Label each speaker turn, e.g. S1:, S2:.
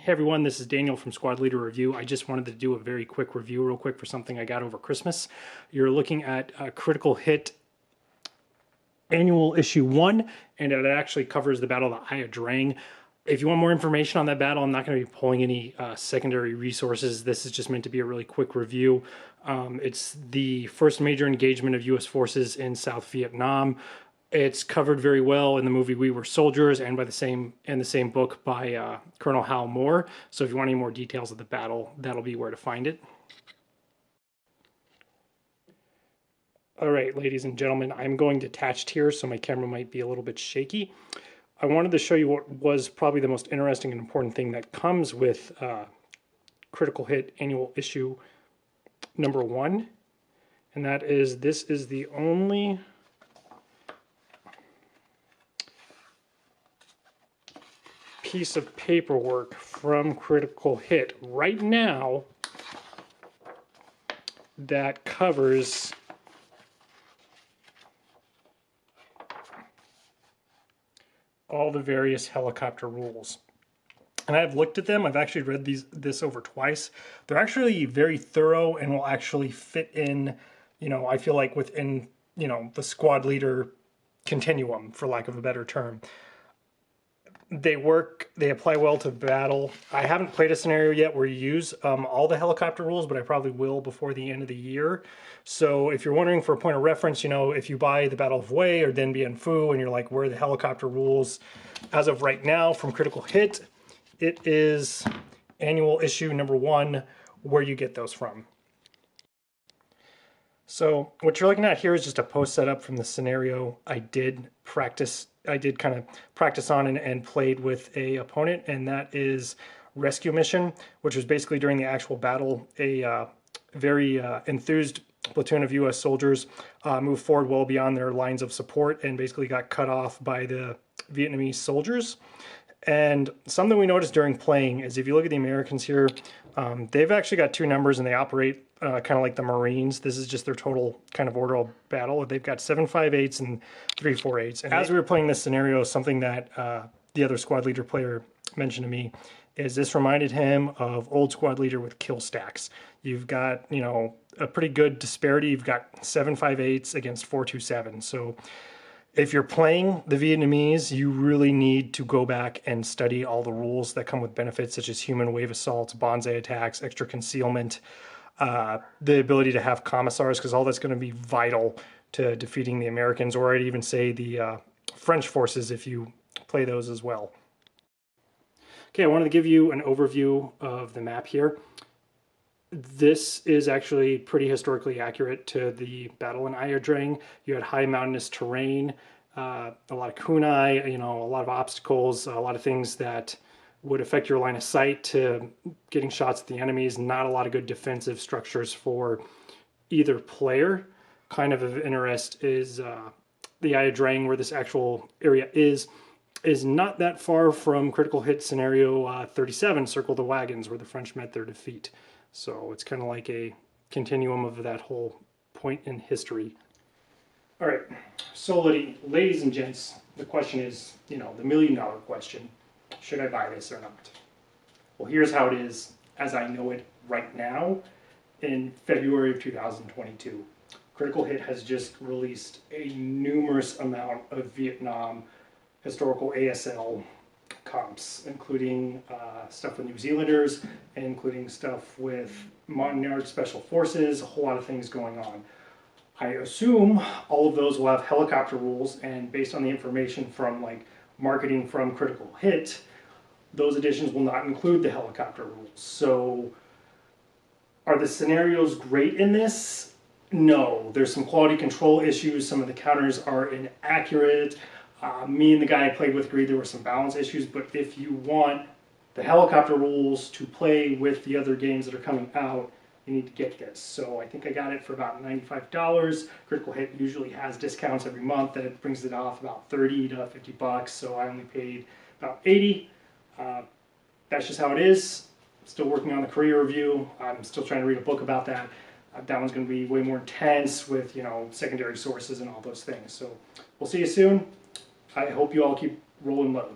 S1: Hey everyone, this is Daniel from Squad Leader Review. I just wanted to do a very quick review real quick for something I got over Christmas. You're looking at Critical Hit Annual Issue 1, and it actually covers the Battle of the Ia Drang. If you want more information on that battle, I'm not going to be pulling any secondary resources. This is just meant to be a really quick review. It's the first major engagement of U.S. forces in South Vietnam. It's covered very well in the movie We Were Soldiers and by the same book by Col Hal Moore. So if you want any more details of the battle, that'll be where to find it. All right, ladies and gentlemen, I'm going detached here, so my camera might be a little bit shaky. I wanted to show you what was probably the most interesting and important thing that comes with Critical Hit Annual Issue number 1, and that is this is the only piece of paperwork from Critical Hit right now that covers all the various helicopter rules. And I've looked at them. I've actually read this over twice. They're actually very thorough and will actually fit in, I feel like within, the squad leader continuum, for lack of a better term. They work, they apply well to battle. I haven't played a scenario yet where you use all the helicopter rules, but I probably will before the end of the year. So if you're wondering for a point of reference, if you buy the Battle of Hue or Dien Bien Phu and you're like, where are the helicopter rules? As of right now from Critical Hit, it is annual issue number 1 where you get those from. So what you're looking at here is just a post setup from the scenario I did kind of practice on and played with a opponent, and that is Rescue Mission, which was basically during the actual battle, a very enthused platoon of U.S. soldiers moved forward well beyond their lines of support and basically got cut off by the Vietnamese soldiers. And something we noticed during playing is if you look at the Americans here, they've actually got 2 numbers and they operate kind of like the Marines. This is just their total kind of order of battle. They've got 7.58s and 3.48s. And as we were playing this scenario, something that the other squad leader player mentioned to me is this reminded him of old squad leader with kill stacks. You've got, a pretty good disparity. You've got 7.58s against 4.27. So if you're playing the Vietnamese, you really need to go back and study all the rules that come with benefits such as human wave assaults, bonsai attacks, extra concealment, the ability to have commissars, because all that's going to be vital to defeating the Americans, or I'd even say the French forces if you play those as well. Okay, I wanted to give you an overview of the map here. This is actually pretty historically accurate to the battle in Ia Drang. You had high mountainous terrain, a lot of kunai, a lot of obstacles, a lot of things that would affect your line of sight to getting shots at the enemies. Not a lot of good defensive structures for either player. Kind of interest is the Ia Drang, where this actual area is not that far from Critical Hit Scenario 37, Circle the Wagons, where the French met their defeat. So it's kind of like a continuum of that whole point in history. All right, so ladies and gents, the question is, the $1 million question. Should I buy this or not? Well, here's how it is as I know it right now in February of 2022. Critical Hit has just released a numerous amount of Vietnam historical ASL comps, including stuff with New Zealanders, and including stuff with Montagnard Special Forces, a whole lot of things going on. I assume all of those will have helicopter rules, and based on the information from marketing from Critical Hit, those editions will not include the helicopter rules. So are the scenarios great in this? No. There's some quality control issues. Some of the counters are inaccurate. Me and the guy I played with agreed there were some balance issues, but if you want the helicopter rules to play with the other games that are coming out, you need to get this. So I think I got it for about $95. Critical Hit usually has discounts every month that brings it off about 30 to 50 bucks, so I only paid about 80. That's just how it is. I'm still working on the career review. I'm still trying to read a book about that. That one's going to be way more intense with, secondary sources and all those things. So we'll see you soon. I hope you all keep rolling low.